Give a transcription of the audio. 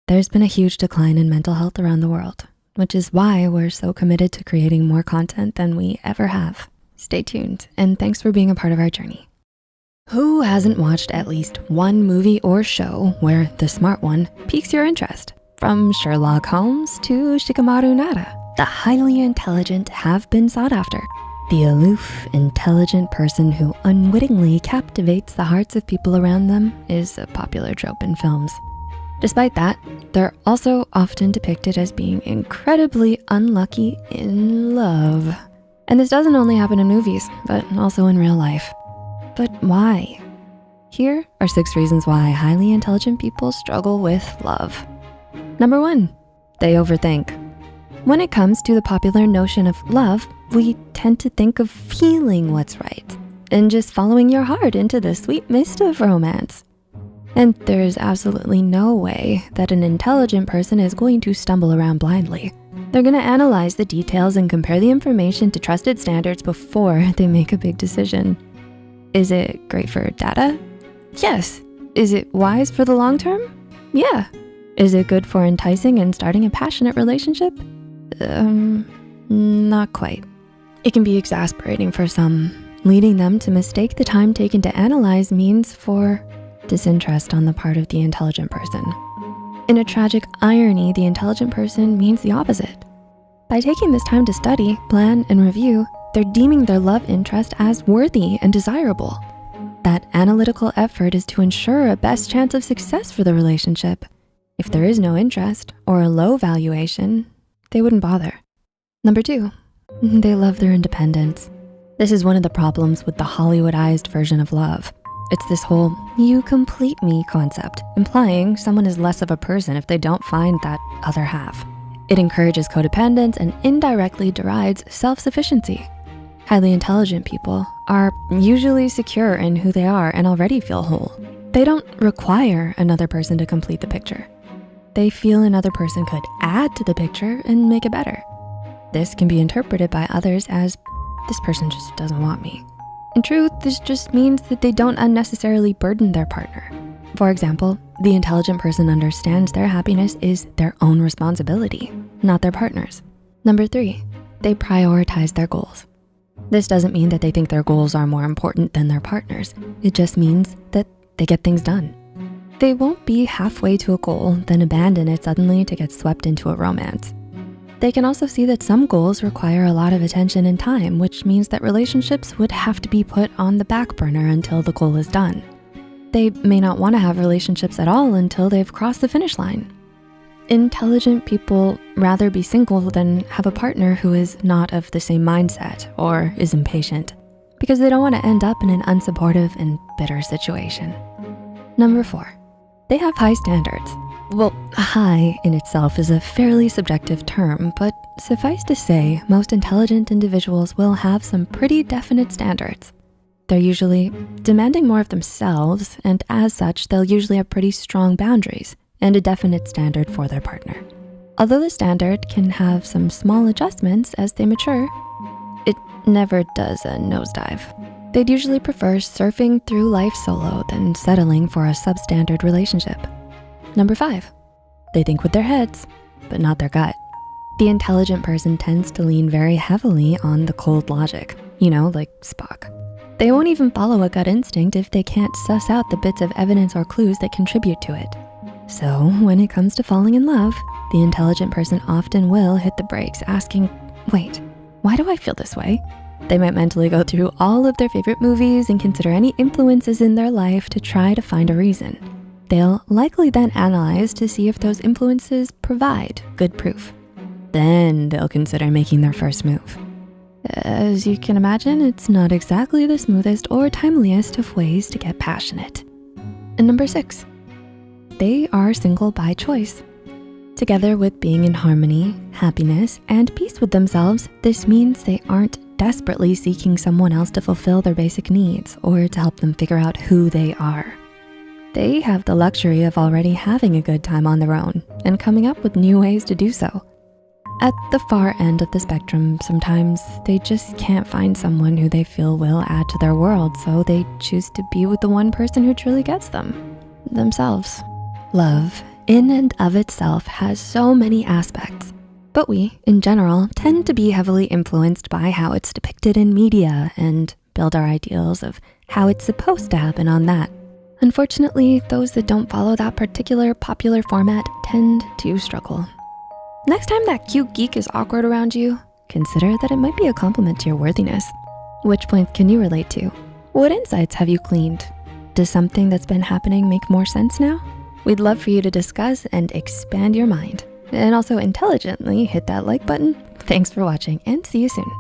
There's been a huge decline in mental health around the world, which is why we're so committed to creating more content than we ever have. Stay tuned, and thanks for being a part of our journey. Who hasn't watched at least one movie or show where the smart one piques your interest? From Sherlock Holmes to Shikamaru Nara, the highly intelligent have been sought after. The aloof, intelligent person who unwittingly captivates the hearts of people around them is a popular trope in films. Despite that, they're also often depicted as being incredibly unlucky in love. And this doesn't only happen in movies, but also in real life. But why? Here are 6 reasons why highly intelligent people struggle with love. Number 1, they overthink. When it comes to the popular notion of love, we tend to think of feeling what's right and just following your heart into the sweet mist of romance. And there's absolutely no way that an intelligent person is going to stumble around blindly. They're gonna analyze the details and compare the information to trusted standards before they make a big decision. Is it great for data? Yes. Is it wise for the long term? Yeah. Is it good for enticing and starting a passionate relationship? Not quite. It can be exasperating for some, leading them to mistake the time taken to analyze means for disinterest on the part of the intelligent person. In a tragic irony, the intelligent person means the opposite. By taking this time to study, plan, and review, they're deeming their love interest as worthy and desirable. That analytical effort is to ensure a best chance of success for the relationship. If there is no interest or a low valuation, they wouldn't bother. Number 2, they love their independence. This is one of the problems with the Hollywoodized version of love. It's this whole "you complete me" concept, implying someone is less of a person if they don't find that other half. It encourages codependence and indirectly derides self-sufficiency. Highly intelligent people are usually secure in who they are and already feel whole. They don't require another person to complete the picture. They feel another person could add to the picture and make it better. This can be interpreted by others as, this person just doesn't want me. In truth, this just means that they don't unnecessarily burden their partner. For example, the intelligent person understands their happiness is their own responsibility, not their partner's. Number 3, they prioritize their goals. This doesn't mean that they think their goals are more important than their partner's. It just means that they get things done. They won't be halfway to a goal, then abandon it suddenly to get swept into a romance. They can also see that some goals require a lot of attention and time, which means that relationships would have to be put on the back burner until the goal is done. They may not wanna have relationships at all until they've crossed the finish line. Intelligent people rather be single than have a partner who is not of the same mindset or is impatient, because they don't wanna end up in an unsupportive and bitter situation. Number 4, they have high standards. Well, high in itself is a fairly subjective term, but suffice to say, most intelligent individuals will have some pretty definite standards. They're usually demanding more of themselves, and as such, they'll usually have pretty strong boundaries and a definite standard for their partner. Although the standard can have some small adjustments as they mature, it never does a nosedive. They'd usually prefer surfing through life solo than settling for a substandard relationship. Number 5, they think with their heads, but not their gut. The intelligent person tends to lean very heavily on the cold logic, like Spock. They won't even follow a gut instinct if they can't suss out the bits of evidence or clues that contribute to it. So when it comes to falling in love, the intelligent person often will hit the brakes asking, wait, why do I feel this way? They might mentally go through all of their favorite movies and consider any influences in their life to try to find a reason. They'll likely then analyze to see if those influences provide good proof. Then they'll consider making their first move. As you can imagine, it's not exactly the smoothest or timeliest of ways to get passionate. And number 6, they are single by choice. Together with being in harmony, happiness, and peace with themselves, this means they aren't desperately seeking someone else to fulfill their basic needs or to help them figure out who they are. They have the luxury of already having a good time on their own and coming up with new ways to do so. At the far end of the spectrum, sometimes they just can't find someone who they feel will add to their world, so they choose to be with the one person who truly gets them, themselves. Love in and of itself has so many aspects, but we, in general, tend to be heavily influenced by how it's depicted in media and build our ideals of how it's supposed to happen on that. Unfortunately, those that don't follow that particular popular format tend to struggle. Next time that cute geek is awkward around you, consider that it might be a compliment to your worthiness. Which point can you relate to? What insights have you gleaned? Does something that's been happening make more sense now? We'd love for you to discuss and expand your mind. And also intelligently hit that like button. Thanks for watching and see you soon.